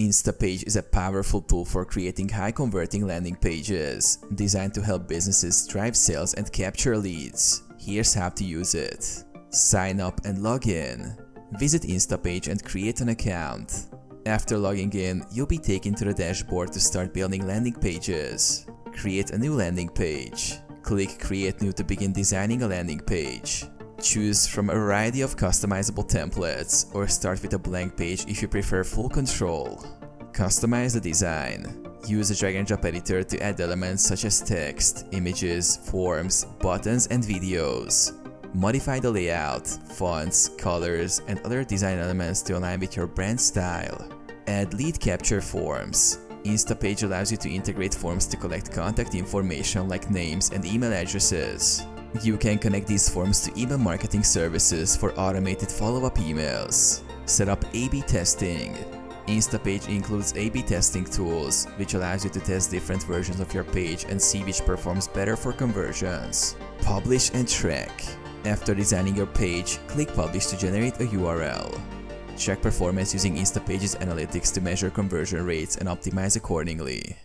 Instapage is a powerful tool for creating high-converting landing pages, designed to help businesses drive sales and capture leads. Here's how to use it. Sign up and log in. Visit Instapage and create an account. After logging in, you'll be taken to the dashboard to start building landing pages. Create a new landing page. Click Create New to begin designing a landing page. Choose from a variety of customizable templates, or start with a blank page if you prefer full control. Customize the design. Use a drag and drop editor to add elements such as text, images, forms, buttons, and videos. Modify the layout, fonts, colors, and other design elements to align with your brand style. Add lead capture forms. Instapage allows you to integrate forms to collect contact information like names and email addresses. You can connect these forms to email marketing services for automated follow-up emails. Set up A/B testing. Instapage includes A/B testing tools, which allows you to test different versions of your page and see which performs better for conversions. Publish and track. After designing your page, click Publish to generate a URL. Check performance using Instapage's analytics to measure conversion rates and optimize accordingly.